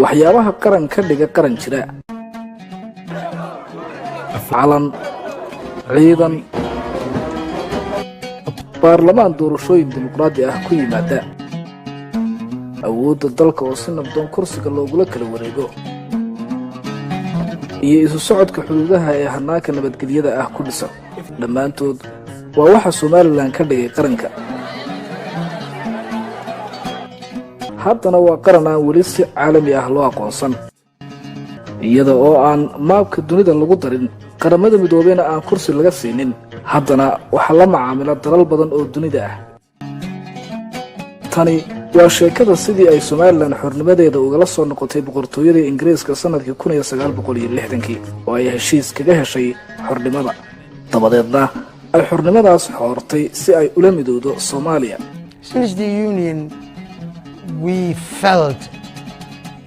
waxyaabaha qaran ka dhiga qaran jira calan ciidan baarlamaan doorashooyin dimuqraadi ah ku yimaada awoodda dalka oo si nabdoon kursiga loogula kala wareego iyo isu socodka xuduudaha ee hanaanka nabadgelyada ah ku dhisan dhammaantood waa waxa Somaliland ka dhigay qaranka haddana waa qaran aan weli si caalami ah loo aqoonsan iyada oo aan maabka dunida lagu darin qaramada midoobeyna aan kursi laga siinin haddana waxa la macaamila dalal badan oo dunida ah tani waa sheekada sidii ay Somaliland xornimadeeda ugala soo noqotay boqortooyada Ingiriiska sanadkii 1960 oo ay heshiis kaga heshay xornimada dabadeedna ay xornimadaas xoortay si ay ula midowdo Soomaaliya. Since the union we felt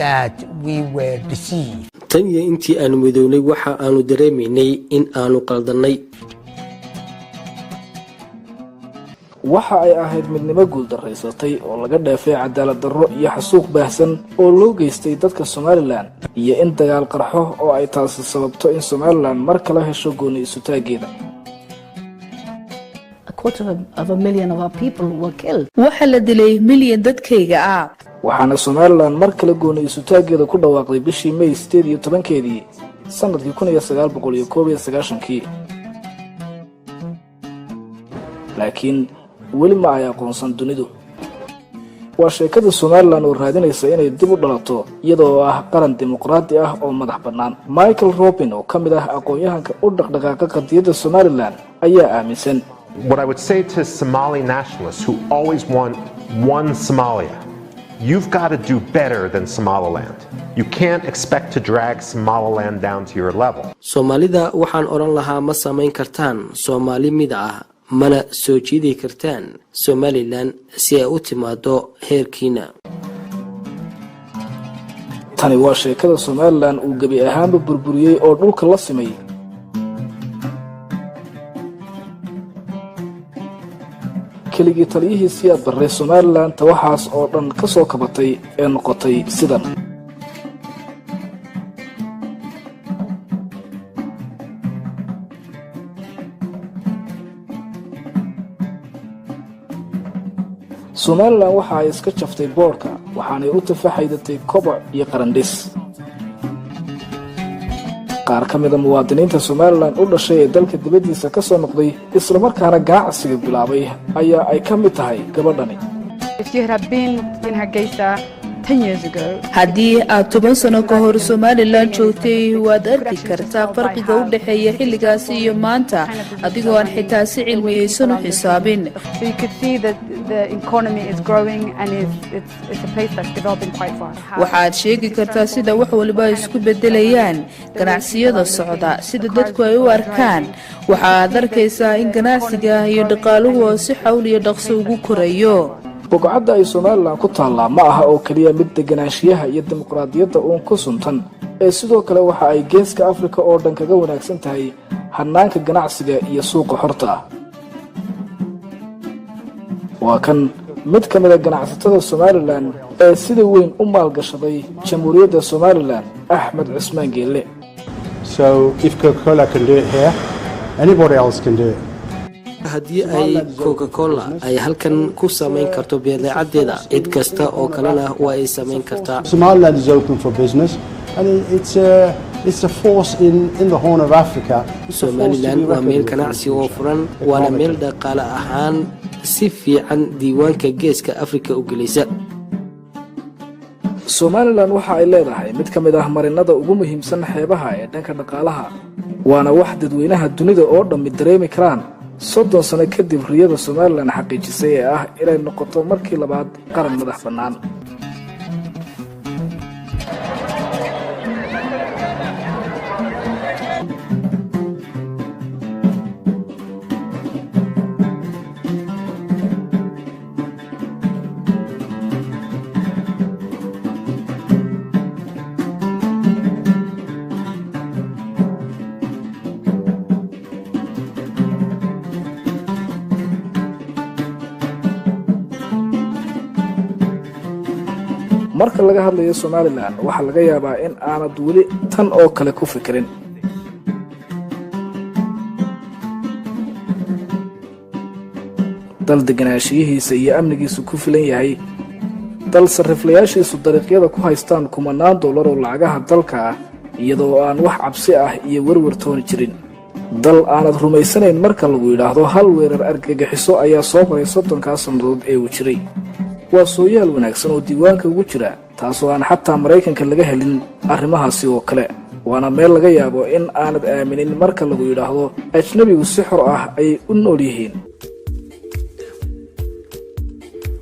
that we were deceived. tan iyo intii aanu midownay waxa aanu dareemaynay in aanu qaldanay waxa ay ahayd midnimo guul daraysatay oo laga dheefay cadaalad darro iyo xasuuq baahsan oo loo geystay dadka Somaliland iyo in dagaal qarxo oo ay taasi sababto in Somaliland mar kale hesho gooni isu taageeda. $250,000 of our people were killed. waxa la dilay milyan dadkayga ah waxaana Somaliland mar kale gooni isu taageeda ku dhawaaqday bishii May 18 sanadkii 1991 laakiin weli ma ay aqoonsan dunidu waa sheekada Somaliland oo raadinaysa inay dib u dhalato iyadoo ah qaran dimuqraadi ah oo madax bannaan Michael Robin oo kamid ah aqoonyahanka u dhaqdhaqaaqa qadiyadda Somaliland ayaa aaminsan What I would say to Somali nationalists who always want one Somalia, you've got to do better than Somaliland. You can't expect to drag Somaliland down to your level. Soomaalida waxaan oran lahaa ma samayn kartaan Soomaali mid ah mana soo jiidi kartaan Somaliland si ay u timaado heerkiina. tani waa sheekada Somaliland uu gabi ahaanba burburiyay oo dhulka la simay keligii taliyihii siyaad barre Somaliland waxaas oo dhan ka soo kabatay ee noqotay sidan Somaliland waxa ay iska jaftay boorka waxaanay u tafaxaydatay koboc iyo qarandhis qaar ka mid ah muwaadiniinta Somaliland u dhashay ee dalka dibadiisa ka soo noqday isla markaana ganacsiga bilaabay ayaa ay ka mid tahay gabadhani If you had been in Hargeysa 10 years ago haddii aad 10 sano ka hor Somaliland joogtay waad arki kartaa farqiga u dhaxeeya xilligaas iyo maanta adigoo aan xitaa si cilmiyeysan u xisaabin so you could see that the economy is growing and it's a place that's developing quite fast waxaad sheegi kartaa sida wax walba isku bedelayaan ganacsiyada socda sida dadku ay u arkaan waxaad arkaysaa in ganacsiga iyo dhaqaaluhu si xawl iyo dhaqso ugu korayo boqocada ay Somaliland ku taallaa ma aha oo kaliya mid deganaanshiyaha iyo dimuqraadiyadda oo ku suntan ee sidoo kale waxa ay geeska Afrika oo dhan kaga wanaagsan tahay hanaanka ganacsiga iyo suuqa xorta ah waa kan mid ka mid ah ganacsatada Somaliland ee sida weyn u maalgashaday Jamhuuriyadda Somaliland Ahmed Cismaan Geelle So if Coca-Cola can do it here, anybody else can do it. haddii ay Coca-Cola ay halkan ku samayn karto badeecadeeda cid kasta oo kalena waa ay samayn kartaa Somaliland is open for business and it's a force in the Horn of Africa. Somaliland waa meel ganacsi oo furan waana meel dhaqaale ahaan si fiican diiwaanka geeska Afrika u gelaysa Somaliland waxa ay leedahay mid ka mid ah marinada ugu muhiimsan xeebaha ee dhanka dhaqaalaha waana wax dadweynaha dunida oo dhan dareemi karaan 30 sano kadib riyada Somaliland xaqiijisay ee ah inay noqoto markii labaad qaran madax bannaan marka laga hadlayo Somaliland waxa laga yaabaa in aanad weli tan oo kale ku fikirin. dal deganaanshiyihiisa iyo amnigiisu ku filan yahay, dal sariflayaashiisu dariiqyada ku haystaan kumanaan dollar oo lacagaha dalka ah iyadoo aan wax cabsi ah iyo warwar tooni jirin, dal aanad rumaysanayn marka lagu yidhaahdo hal weerar argagixiso ayaa soo maray 30 sannadood ee uu jiray. waa sooyaal wanaagsan oo diiwaanka ugu jira, taasoo aan xataa Mareykanka laga helin arrimahaasi oo kale. waana meel laga yaabo in aanad aaminin marka lagu yidhaahdo ajnabigu si xor ah ay u nool yihiin,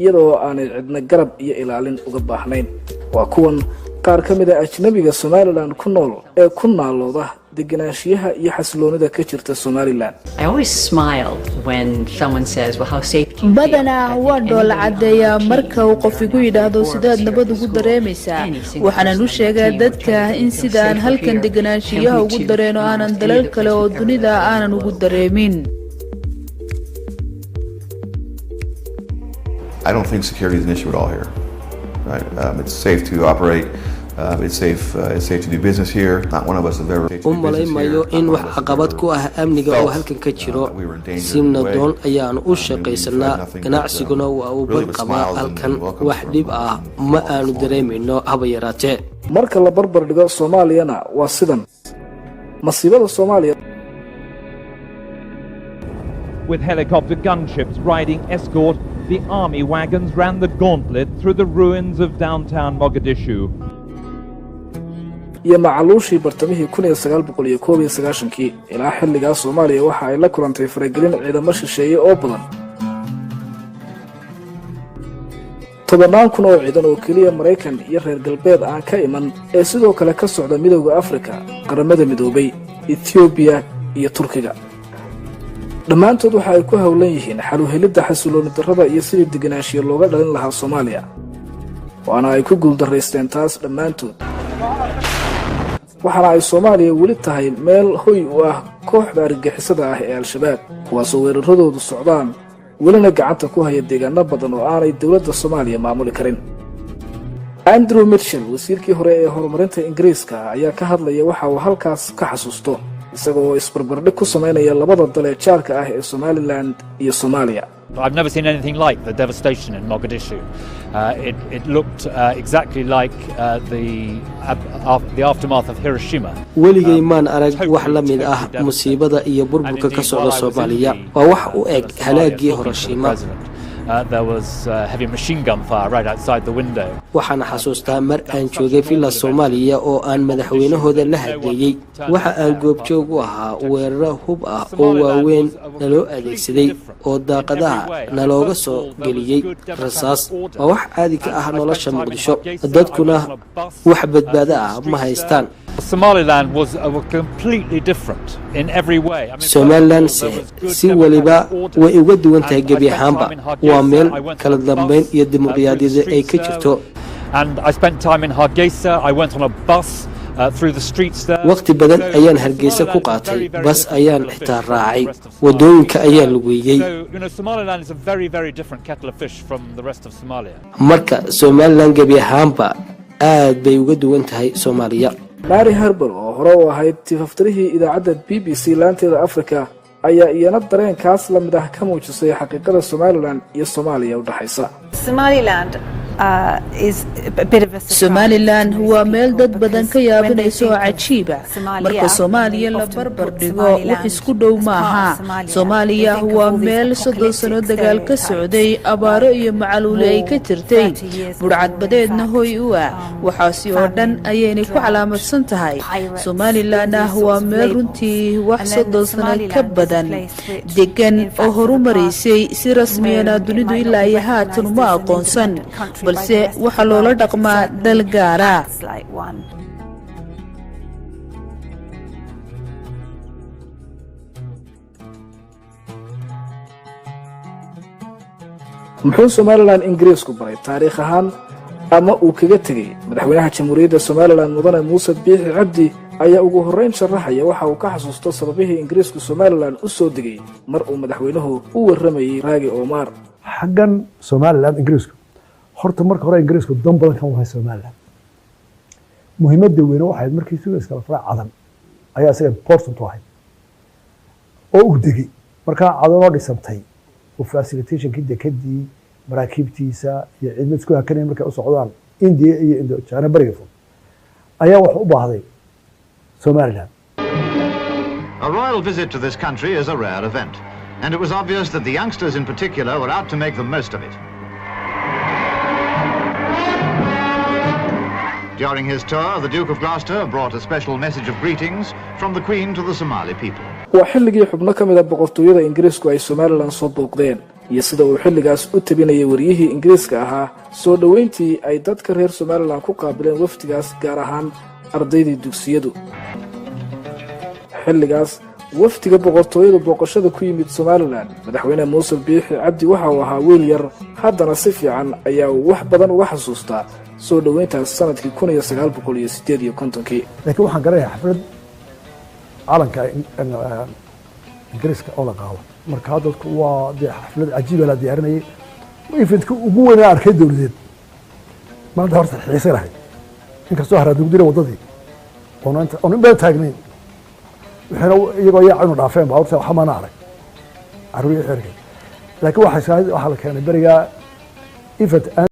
iyadoo aanay cidna garab iyo ilaalin uga baahnayn. waa kuwan qaar ka mid ah ajnabiga Somaliland ku nool ee ku naalooda deganaanshiyaha iyo xasiloonida ka jirta Somaliland. I always smile when someone says, well, how safe do you feel? badanaa waa dhoola cadeeyaa marka uu qof igu yidhaahdo sidaad nabad ugu dareemaysaa. waxaanan u sheegaa dadka in sidaan halkan deganaanshiyaha ugu dareeno aanan dalal kale oo dunida aanan ugu dareemin. I don't think security is an issue at all here. Right? It's safe to operate. It's safe to do business here. Not one of us have ever. malaymayo in wax caqabad ku ah amniga oo halkan ka jiro. simna doon ayaan u shaqaysanaa, ganacsiguna waa uu barqabaa halkan. wax dhib ah ma aanu dareemayno haba yaraatee. marka la barbar dhigo Soomaaliyana waa sidan. masiibada Soomaaliya with helicopter gunships riding escort, the army wagons ran the gauntlet through the ruins of downtown Mogadishu. iyo macaluushii bartamihii 1991 ilaa xilligaas Soomaaliya waxa ay la kulantay faragelin ciidamo shisheeye oo badan. 10,000 oo ciidan oo kaliya Mareykan iyo reer galbeed aan ka iman ee sidoo kale ka socda Midowga Afrika, qaramada midoobay, Ethiopia iyo Turkiga. dhammaantood waxa ay ku hawlan yihiin xal u helidda xasilooni darrada iyo sidii deganaanshiyo looga dhalin lahaa Soomaaliya, waana ay ku guuldareysteen taas dhammaantood. waxaana ay Soomaaliya weli tahay meel hoy u ah kooxda argagixisada ah ee Al-Shabaab, kuwaasoo weeraradoodu socdaan welina gacanta ku haya deegaano badan oo aanay dowladda Soomaaliya maamuli karin. Andrew Mitchell, wasiirkii hore ee horumarinta Ingiriiska, ayaa ka hadlaya waxa uu halkaas ka xasuusto, isagoo isbarbardhig ku sameynaya labada dal ee jaarka ah ee Somaliland iyo Soomaaliya. I've never seen anything like the devastation in Mogadishu. It looked exactly like the aftermath of Hiroshima. weligay maan arag wax la mid ah musiibada iyo burburka ka socda Soomaaliya. waa wax u eg halaagii Hiroshima. There was heavy machine gun fire right outside the window. waxaan xasuustaa mar aan joogay villa Soomaaliya oo aan madaxweynahooda la hadlayay. waxa aan goobjoog u ahaa weeraro hub ah oo waaweyn naloo adeegsaday oo daaqadaha nalooga soo geliyay rasaas. waa wax caadi ka ah nolosha Muqdisho, dadkuna wax badbaado ah ma haystaan. Somaliland was completely different in every way. Somaliland si waliba way uga duwan tahay gebi ahaanba. waa meel kala dambeyn iyo dimuqraadiyad ay ka jirto. And I spent time in Hargeisa. I went on a bus through the streets there. waqti badan ayaan Hargeysa ku qaatay, bas ayaan xitaa raacay, wadooyinka ayaan lugeeyay. Somaliland is a very, very different kettle of fish from the rest of Somalia. marka Somaliland gebi ahaanba aad bay uga duwan tahay Soomaaliya. Mary Harper oo hore u ahayd tifaftirihii idaacadda BBC laanteeda Afrika ayaa iyana dareenkaas la mid ah ka muujisay xaqiiqada Somaliland iyo Soomaaliya u dhaxaysa. Somaliland waa meel dad badan ka yaabinayso oo cajiib ah. marka Soomaaliya la barbar dhigo wax isku dhow maaha. Soomaaliya waa meel 30 sano dagaal ka socday, abaaro iyo macaluule ay ka jirtay, burcadbadeedna hoy u ah. waxaasi oo dhan ayaynay ku calaamadsan tahay. Somaliland waa meel runtii wax 30 sano ka badan degan oo horumarisay si rasmiyana dunidu ilaa iyo haatan uma aqoonsan, balse waxa loola dhaqmaa dal gaara. muxuu Somaliland Ingiriisku baray taariikh ahaan ama uu kaga tegay? madaxweynaha jamhuuriyadda Somaliland mudane Muuse Biixi Cabdi ayaa ugu horeyn sharaxaya waxa uu ka xasuusto sababihii Ingiriisku Somaliland u soo degay mar uu madaxweynuhu u waramayay Raagi Omar. xaggan Somaliland Ingiriisku horta marka hore ingiriisku dan badan kan wahay Somaliland muhiimadda weyn waxay markii Suez kala fara cadan ayaa isaga important u ahayd oo u degay marka cadan oo dhisantay oo facilitation kadii maraakiibtiisa iyo ciidamada isku hakanay markay u socdaan India iyo Indo-China bariga fog ayaa wax u baahday Somaliland. A royal visit to this country is a rare event, and it was obvious that the youngsters in particular were out to make the most of it. During his tour, the Duke of Gloucester brought a special message of greetings from the Queen to the Somali people. waa xilligii xubno ka mid ah boqortooyada Ingiriisku ay Somaliland soo booqdeen iyo sida uu xilligaas u tabinayay wariyihii Ingiriiska ahaa soo dhaweyntii ay dadka reer Somaliland ku qaabileen waftigaas gaar ahaan ardaydii dugsiyadu xilligaas waftiga boqortooyada booqashada ku yimid Somaliland madaxweyne Muuse Biixi Cabdi waxa uu ahaa wiil yar haddana si fiican ayaa wax badan uga xasuustaa soo dhaweyntaas sanadkii 1958 laakiin waxaan garanayaa xaflad calanka ingiriiska oo la qaado marka dadku waa xaflad cajiib la diyaarinayay ifidka ugu weyn arkay dawladeed maanta horta xiiso lahayd inkastoo haraad ugu diray wadadii oo inta taagnayn waxaana iyagoo yaacaynu dhaafeen baa horta waxa maana arag caruur xirkay laakiin waxa la keenay bariga ifid